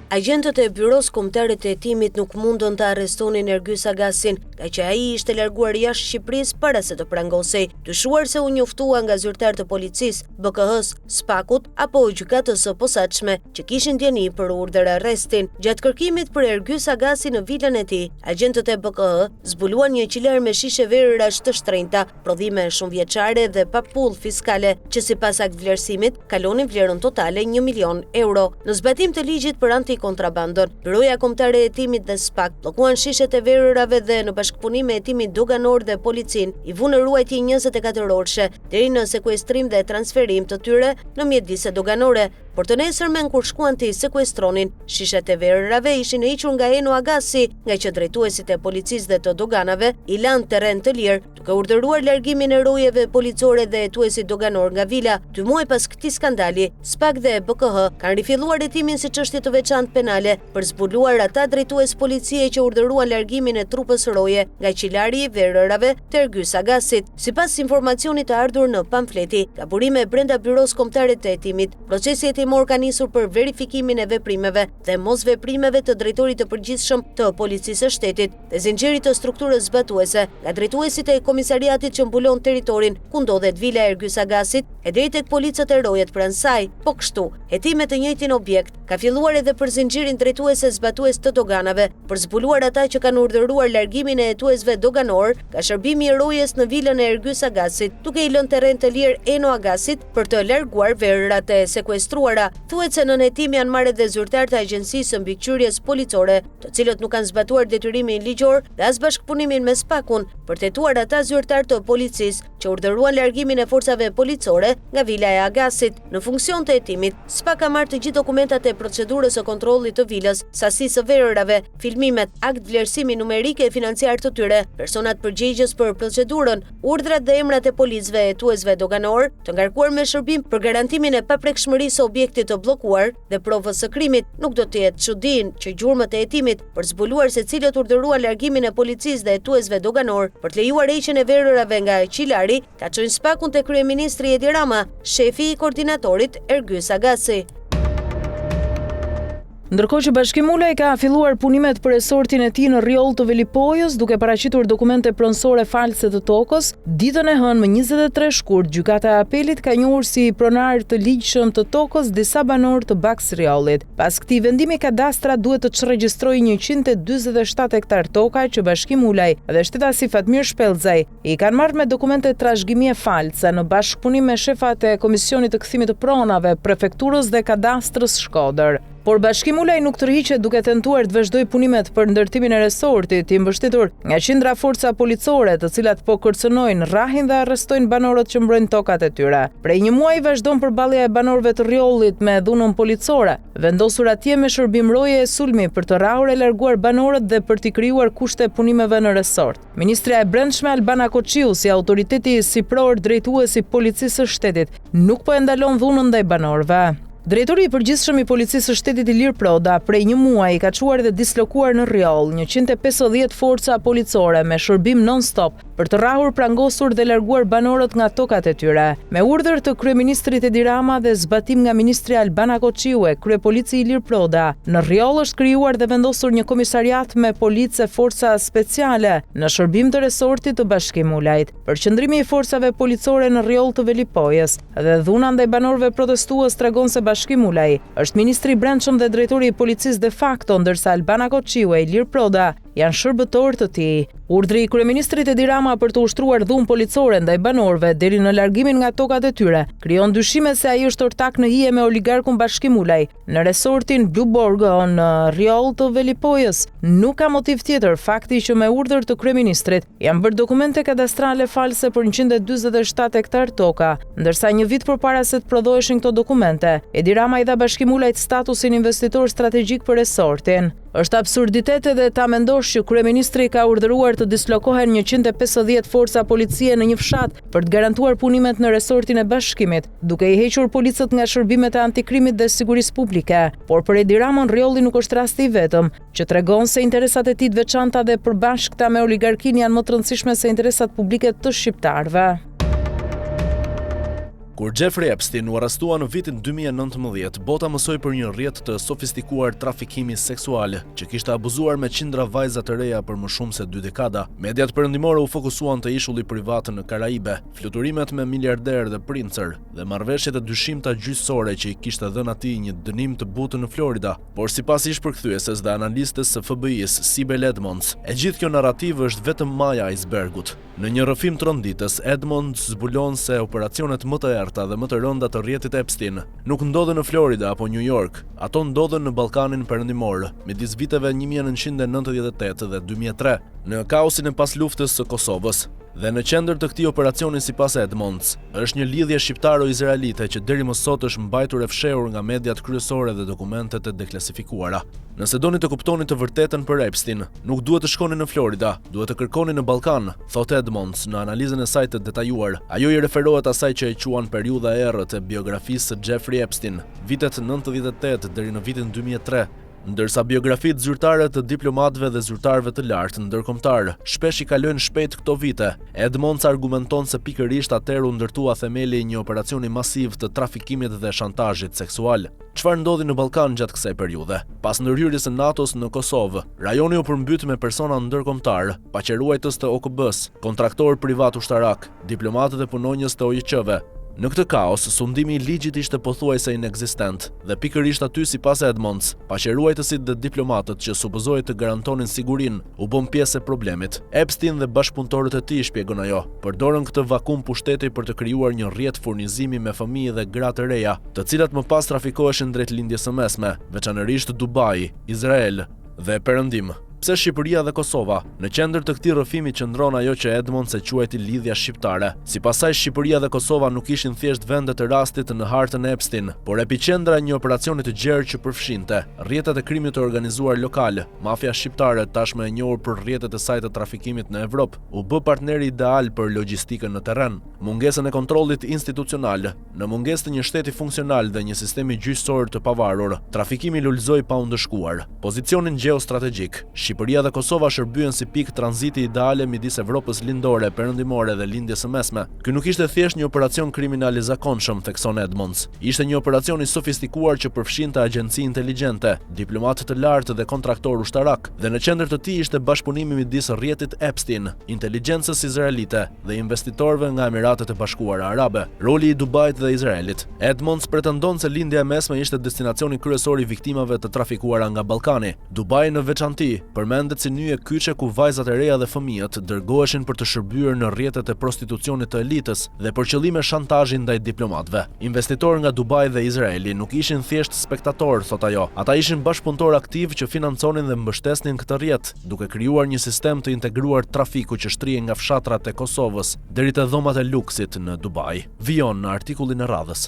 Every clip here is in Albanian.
Agjentët e Byros Kombëtare të Hetimit nuk mundën të arrestonin Ergjys Agasin, nga që ai ishte larguar jashtë Shqipërisë para se të prangosej, dyshuar se u njoftua nga zyrtar të policisë, BK-s, Spakut apo gjykatës së posaçme që kishin djeni për urdhër arrestin. Gjatë kërkimit për Ergjys Agasin në vilën e tij, agjentët e BK zbuluan një qilar me shishe verërash të shtrenjta, prodhime shumëvjeçare dhe papull fiskale, që sipas aktvlerësimit kalonin vlerën totale 1 milion euro. Në zbatim të ligjit për kontrabandon, Byroja Kombëtare e Hetimit dhe SPAK bllokuan shishet e verërave dhe në bashkëpunim me Hetimin Doganor dhe policin i vunë ruajtje 24 orëshe deri në sekuestrim dhe transferim të tyre në mjedise doganore. Por të nesërmen kur shkuan të i sekuestronin, shishet e verërave ishin hequr nga Eno Agasi, nga që drejtuesit e policisë dhe të doganave i lanë terren të lirë, duke urdhëruar largimin e rojeve policore dhe hetuesit doganor nga vila. 2 muaj pas këtij skandali, SPAK dhe BKH kanë rifilluar hetimin si çështje të veçantë penale për zbuluar ata drejtues policie që urdhëruan largimin e trupës roje nga qilari i verërave të Ergjys Agasit. Sipas informacionit të ardhur në pamfleti, ka burime brenda Byros Kombëtare të Hetimit, procesi hetimor ka nisur për verifikimin e veprimeve dhe mosveprimeve të drejtorit të përgjithshëm të policisë së shtetit dhe zinxhirit të strukturës zbatuese, nga drejtuesit e komisariatit që mbulon territorin ku ndodhet vila e Ergjys Agasit e deri tek policët e rojet pranë saj. Po kështu, hetime të njëjtin objekt ka filluar edhe për zinxhirin drejtuese zbatues të doganave, për zbuluar ata që kanë urdhëruar largimin e hetuesve doganor nga shërbimi i rojes në vilën e Ergjys Agasit, duke i lënë terren të lirë Eno Agasit për të larguar verërat e sekuestruara. Thuhet se nën hetim janë marrë dhe zyrtar të Agjencisë së Mbikëqyrjes Policore, të cilët nuk kanë zbatuar detyrimin ligjor dhe as bashkëpunimin me SPAKun për të hetuar ata zyrtar të policisë që urdhëruan largimin e forcave policore nga vila e Agasit. Në funksion të hetimit, SPAK ka marrë të gjithë dokumentat e procedurës së kontrollit të vilës, sasisë së verërave, filmimet, akt vlerësimi numerik e financiar të tyre, personat përgjegjës për procedurën, urdhrat dhe emrat e policëve e hetuesve doganor, të ngarkuar me shërbim për garantimin e paprekshmërisë së objektit të bllokuar dhe provës së krimit. Nuk do të jetë çuditje që gjurmët e hetimit për zbuluar se cilët urdhëruan largimin e policisë dhe hetuesve doganor për të lejuar heqjen e verërave nga qilari, ka çojnë SPAKun te kryeministri Edi Rama, shefi i koordinatorit Ergjys Agasi. Ndërkohë që Bashkimi Ulaj ka filluar punimet për resortin e tij në rjoll të Velipojës, duke paraqitur dokumente pronësore false të tokës, ditën e hënë më 23 shkurt, gjykata e apelit ka njohur si pronar të ligjshëm të tokës disa banorë të Baks Rjollit. Pas këtij vendimi, kadastra duhet të çregjistrojë 147 hektar toka që Bashkimi Ulaj dhe shtetasi Fatmir Shpellxaj i kanë marrë me dokumente trashëgimie false në bashkëpunim me shefat e Komisionit të Kthimit të Pronave, Prefekturës dhe Kadastrës Shkodër. Por Bashkimi Ulaj nuk tërhiqet duke tentuar të vazhdojë punimet për ndërtimin e resortit, i mbështetur nga qindra forca policore, të cilat po kërcënojnë, rrahin dhe arrestojnë banorët që mbrojnë tokat e tyre. Prej një muaji vazhdon përballja e banorëve të rjollit me dhunën policore, vendosur atje me shërbim roje e sulmi për të rrahur e larguar banorët dhe për t'i krijuar kushte punimeve në resort. Ministria e Brendshme Albana Koçiu, si autoriteti sipror drejtues i policisë së shtetit, nuk po e ndalon dhunën ndaj banorëve. Drejtori i përgjithshëm i policisë së shtetit Ilir Proda prej një muaji ka çuar dhe dislokuar në rjoll 150 forca policore me shërbim non-stop për të rrahur, prangosur dhe larguar banorët nga tokat e tyre. Me urdhër të kryeministrit Edi Rama dhe zbatim nga ministri Albana Koçiu, kryepolici Ilir Proda, në rjoll është krijuar dhe vendosur një komisariat me policë e forca speciale në shërbim të resortit të Bashkimit Ulajt. Përqendrimi i forcave policore në rjoll të Velipojës dhe dhuna ndaj banorëve protestues tregon se Bashkimi Ulaj është ministri i Brendshëm dhe drejtori i policisë de facto, ndërsa Albana Koçiu e Ilir Proda janë shërbëtor të tij. Urdhri i kryeministrit Edi Rama për të ushtruar dhunë policore ndaj banorëve deri në largimin nga tokat e tyre krijon dyshime se ai është ortak në hije me oligarkun Bashkim Ulaj në resortin Blue Borgo në rjoll të Velipojës. Nuk ka motiv tjetër fakti që me urdhër të kryeministrit janë bërë dokumente kadastrale false për 147 hektar toka, ndërsa një vit përpara se të prodhoheshin këto dokumente, Edi Rama i dha Bashkim Ulajt statusin investitor strategjik për resortin. Është absurditet edhe ta mendosh që kryeministri ka urdhëruar të dislokohen 150 forca policie në një fshat për të garantuar punimet në resortin e bashkimit, duke i hequr policët nga shërbimet e antikrimit dhe sigurisë publike. Por për Edi Ramon, rjolli nuk është rasti i vetëm, që tregon se interesat e tij të veçanta dhe përbashkëta me oligarkin janë më të rëndësishme se interesat publike të shqiptarëve. Kur Jeffrey Epstein u arrestua në vitin 2019, bota mësoi për një rrjet të sofistikuar trafikimi seksual që kishte abuzuar me qindra vajza të reja për më shumë se 2 dekada. Mediat perëndimore u fokusuan te ishulli privat në Karaibe, fluturimet me miliarder dhe princer dhe marrëveshjet e dyshimta gjyqësore që i kishte dhënë atij një dënim të butë në Florida. Por sipas ish-përkthyeses dhe analistes së FBI-s, Sibel Edmonds, e gjithë kjo narrativë është vetëm maja e icebergut. Në një rrëfim tronditës, Edmonds zbulon se operacionet më të errta dhe më të rënda të rrjetit Epstein nuk ndodhen në Florida apo New York, ato ndodhen në Ballkanin Perëndimor, midis viteve 1998 dhe 2003, në kaosin e pasluftës së Kosovës. Dhe në qendër të këtij operacioni sipas Edmonds, është një lidhje shqiptaro-izraelite që deri më sot është mbajtur e fshehur nga mediat kryesore dhe dokumentet e deklasifikuara. Nëse doni të kuptoni të vërtetën për Epstein, nuk duhet të shkoni në Florida, duhet të kërkoni në Ballkan, thot Edmonds në analizën e saj të detajuar. Ajo i referohet asaj që e quan periudha e errët e biografisë së Jeffrey Epstein, vitet 98 deri në vitin 2003. Ndërsa biografitë zyrtare të diplomatëve dhe zyrtarëve të lartë ndërkombëtar shpesh i kalojnë shpejt këto vite, Edmonds argumenton se pikërisht atëherë u ndërtua themeli i një operacioni masiv të trafikimit dhe shantazhit seksual. Çfarë ndodhi në Ballkan gjatë kësaj periudhe? Pas ndërhyrjes së NATO-s në Kosovë, rajoni u përmbyt me persona ndërkombëtar, paqëruajtës të OKB-s, kontraktor privat ushtarak, diplomatë dhe punonjës të OIQ-ve. Në këtë kaos, sundimi i ligjit ishte pothuajse inekzistent dhe pikërisht aty sipas Edmonds, paqëruajtësit dhe diplomatët që supozohej të garantonin sigurinë u bën pjesë e problemit. Epstein dhe bashkëpunëtorët e tij, shpjegon ajo, përdorën këtë vakum pushteti për të krijuar një rrjet furnizimi me fëmijë dhe gra të reja, të cilat më pas trafikoheshin drejt lindjes së mesme, veçanërisht Dubai, Izrael dhe Perëndim. Pse Shqipëria dhe Kosova? Në qendër të këtij rrëfimi qëndron ajo që Edmonds e quajti lidhja shqiptare. Sipas saj, Shqipëria dhe Kosova nuk ishin thjesht vende të rastit në hartën e Epstein, por epicendra e një operacioni të gjerë që përfshinte rrjetet e krimit të organizuar lokal. Mafia shqiptare, tashmë e njohur për rrjetet e saj të trafikimit në Evropë, u bë partneri ideal për logjistikën në terren. Mungesën e kontrollit institucional, në mungesë të një shteti funksional dhe një sistemi gjyqësor të pavarur, trafikimi lulëzoi pa u ndëshkuar. Pozicionin gjeostrategjik, Shqipëria dhe Kosova shërbyen si pikë tranziti ideale midis Evropës lindore, perëndimore dhe lindjes së mesme. Ky nuk ishte thjesht një operacion kriminal i zakonshëm, thekson Edmonds. Ishte një operacion i sofistikuar që përfshinte agjenci inteligjente, diplomatë të lartë dhe kontraktor ushtarak, dhe në qendër të tij ishte bashkëpunimi midis rrjetit Epstein, inteligjencës izraelite dhe investitorëve nga Emiratet e Bashkuara Arabe, roli i Dubait dhe Izraelit. Edmonds pretendon se lindja e mesme ishte destinacioni kryesor i viktimave të trafikuara nga Ballkani. Dubai në veçanti përmendet si nyje kyçe ku vajzat e reja dhe fëmijët dërgoheshin për të shërbyer në rrjetet e prostitucionit të elitës dhe për qëllime shantazhi ndaj diplomatëve. Investitorë nga Dubai dhe Izraeli nuk ishin thjesht spektatorë, thot ajo. Ata ishin bashkëpunëtorë aktiv që financonin dhe mbështesnin këtë rrjet, duke krijuar një sistem të integruar trafiku që shtrihej nga fshatrat e Kosovës deri te dhomat e luksit në Dubai. Vijon në artikullin e radhës.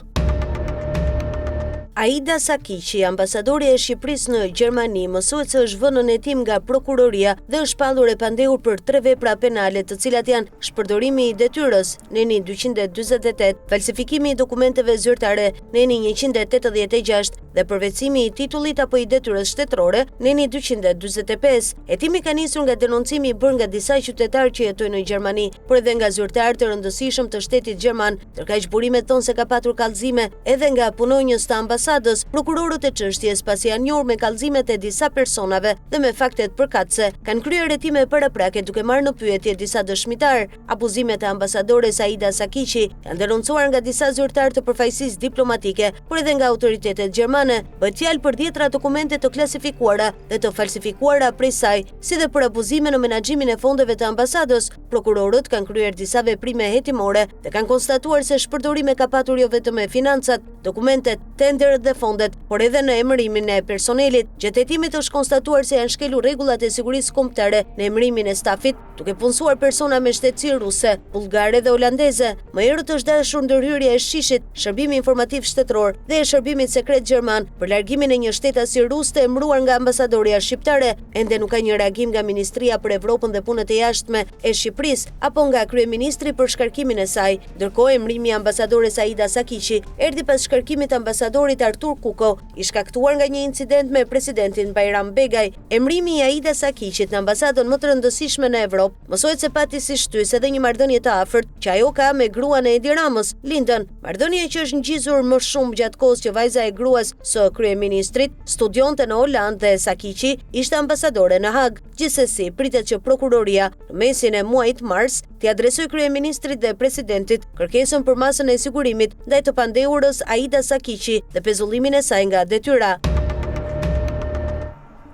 Aida Sakiqi, ambasadori e Shqipërisë në Gjermani, mësohet se është vënë në hetim nga prokuroria dhe është pallur e pandehur për 3 vepra penale, të cilat janë shpërdorimi i detyrës, neni 248, falsifikimi i dokumenteve zyrtare, neni 186 dhe përvetësimi i titullit apo i detyrës shtetërore, neni 245. Hetimi ka nisur nga denoncimi i bërë nga disa qytetarë që jetojnë në Gjermani, por edhe nga zyrtarë të rëndësishëm të shtetit gjerman, ndërkaq burimet thonë se ka patur kallëzime edhe nga punonjës të ambasadës. Prokurorët e çështjes, pasi janë njohur me kallëzimet e disa personave dhe me faktet përkatëse, kanë kryer hetime paraprake duke marrë në pyetje disa dëshmitar. Abuzimet e ambasadores Aida Sakiqi janë denoncuar nga disa zyrtarë të përfaqësisë diplomatike, por edhe nga autoritetet gjermane. Bëhet fjalë për 10 dokumente të klasifikuara dhe të falsifikuara prej saj, si dhe për abuzime në menaxhimin e fondeve të ambasadës. Prokurorët kanë kryer disa veprime hetimore dhe kanë konstatuar se shpërdorime ka patur jo vetëm me financat, dokumentet, tenderët dhe fondet, por edhe në emërimin e personelit. Gjatë hetimit është konstatuar se janë shkelur rregullat e sigurisë kombëtare në emërimin e stafit, duke punësuar persona me shtetësi ruse, bullgare dhe holandeze. Më herët është dashur ndërhyrja e shishit, shërbimi informativ shtetëror dhe e shërbimit sekret gjerman për largimin e një shtetasi rus të emëruar nga ambasadoria shqiptare. Ende nuk ka një reagim nga Ministria për Evropën dhe Punët e Jashtme e Shqipërisë apo nga kryeministri për shkarkimin e saj. Ndërkohë, emërimi i ambasadores Aida Sakiqi erdhi pas shkarkimit të ambasadorit Artur Kuko, i shkaktuar nga një incident me presidentin Bayram Begaj. Emërimi i Aida Sakiqit në ambasadën më të rëndësishme në Evropë mësohet se pati si shtys edhe një marrëdhënie të afërt që ajo ka me gruan e Edi Ramës, Lindën. Marrëdhënie që është ngjizur më shumë gjatë kohës që vajza e gruas së kryeministrit studionte në Holandë dhe Sakiqi ishte ambasadore në Hag. Gjithsesi, pritet që prokuroria në mesin e muajit mars t'i adresoj kryeministrit dhe presidentit kërkesën për masën e sigurimit ndaj të pandehurës Aida Sakiqi dhe pezullimin e saj nga detyra.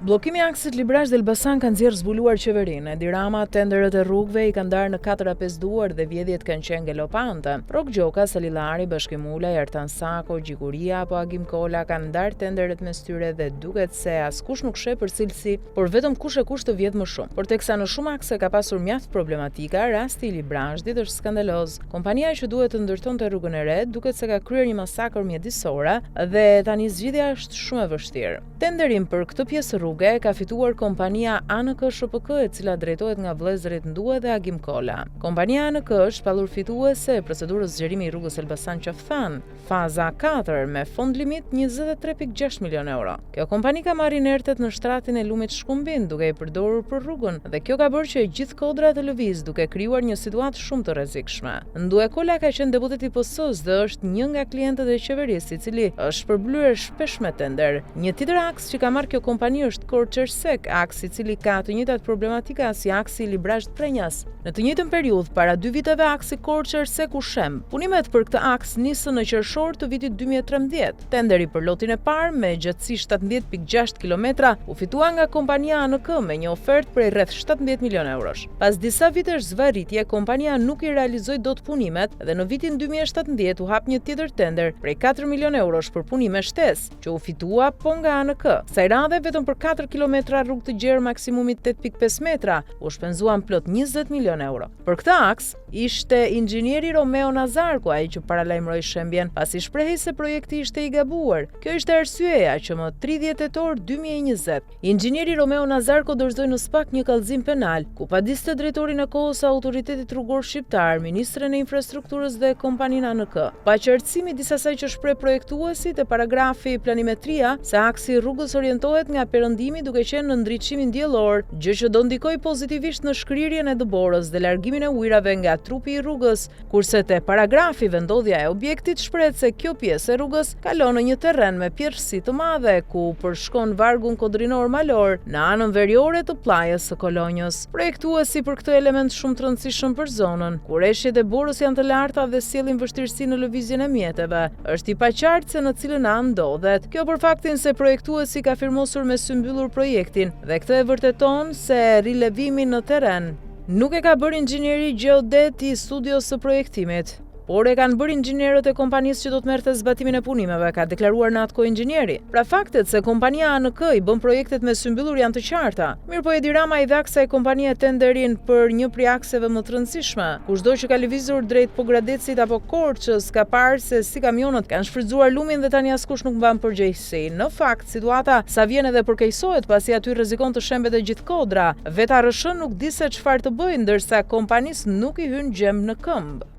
Bllokimi i aksit Librazh dhe Elbasan ka nxjerrë zbuluar qeverinë. Edi Rama tenderët e rrugëve i ka ndarë në 4-5 duar dhe vjedhjet kanë qenë galopante. Rok Gjoka, Salillari, Bashkim Ulaj, Ertan Sako, Gjiguria apo Agim Kola kanë ndarë tenderët mes tyre dhe duket se askush nuk sheh për cilësi, por vetëm kush e kush të vjedh më shumë. Por teksa në shumë akse ka pasur mjaft problematika, rasti i Librazhdit është skandaloz. Kompania që duhet të ndërtonte rrugën e re duket se ka kryer një masakër mjedisore dhe tani zgjidhja është shumë e vështirë. Tenderin për këtë pjesë rrugë ka fituar kompania ANK SHPK, e cila drejtohet nga vëllezërit Ndue dhe Agim Kola. Kompania ANK është pallur fituese e procedurës zgjerimi i rrugës Elbasan Qafthan, faza 4 me fond limit 23.6 milion euro. Kjo kompani ka marrë inertet në shtratin e lumit Shkumbin duke i përdorur për rrugën dhe kjo ka bërë që gjithë kodra të lëviz duke krijuar një situatë shumë të rrezikshme. Ndue Kola ka qenë deputet i PS-s dhe është një nga klientët e qeverisë i cili është përblyer shpesh me tender. Një tjetër aks që ka marrë kjo kompani është Korçersek, aksi i cili ka të njëjtat problematika si aksi i Librazh-Prenjas. Në të njëjtën periudhë, para 2 viteve aksi Korçersek u shem. Punimet për këtë aks nisën në qershor të vitit 2013. Tenderi për lotin e parë me gjatësi 17.6 km u fitua nga kompania ANK me një ofertë prej rreth 17 milion eurosh. Pas disa vitesh zvarritje, kompania nuk i realizoi dot punimet dhe në vitin 2017 u hap një tjetër tender prej 4 milion eurosh për punime shtesë, që u fitua po nga ANK. Kësaj radhe vetëm për 4 kilometra rrugë të gjerë maksimumit 8.5 metra, u shpenzuan plot 20 milion euro. Për këtë aks, ishte inxhinieri Romeo Nazarko ai që paralajmëroi shembjen, pasi shprehej se projekti ishte i gabuar. Kjo ishte arsyeja që më 30 tetor 2020, inxhinieri Romeo Nazarko dorëzoi në SPAK një kallëzim penal, ku padiste drejtorin e kohës së autoritetit rrugor shqiptar, ministren e infrastrukturës dhe kompaninë ANK. Pa qartësimi disa asaj që shpreh projektuesit e paragrafi planimetria se aksi rrugës orientohet nga perëndimi duke qenë në ndriçimin diellor, gjë që do ndikojë pozitivisht në shkrirjen e dëborës dhe largimin e ujrave nga trupi i rrugës, kurse te paragrafi vendodhja e objektit shprehet se kjo pjesë e rrugës kalon në një terren me pjerësi të madhe ku përshkon vargun kodrinor malor në anën veriore të plajës së Kolonjës. Projektuesi për këtë element shumë të rëndësishëm për zonën, ku rreshjet e borës janë të larta dhe sjellin vështirësi në lëvizjen e mjeteve, është i paqartë se në cilën anë ndodhet. Kjo për faktin se projektuesi ka firmosur me sy mbyllur projektin dhe këtë e vërteton se rilevimi në terren nuk e ka bërë inxhinieri gjeodet i studios së projektimit, por e kanë bërë inxhinierët e kompanisë që do të merrte zbatimin e punimeve, ka deklaruar në atë kohë inxhinieri. Pra faktet se kompania ANK i bën projektet me sy mbyllur janë të qarta. Mirpo Edi Rama i dha kësaj kompanie tenderin për një prej akseve më të rëndësishme. Kushdo që ka lëvizur drejt Pogradecit apo Korçës ka parë se si kamionët kanë shfrytzuar lumin dhe tani askush nuk mban përgjegjësi. Në fakt, situata sa vjen edhe përkeqësohet pasi aty rrezikon të shembet e gjithë kodra. Vetë ARSH nuk di se çfarë të bëjë ndërsa kompanisë nuk i hyn gjem në këmbë.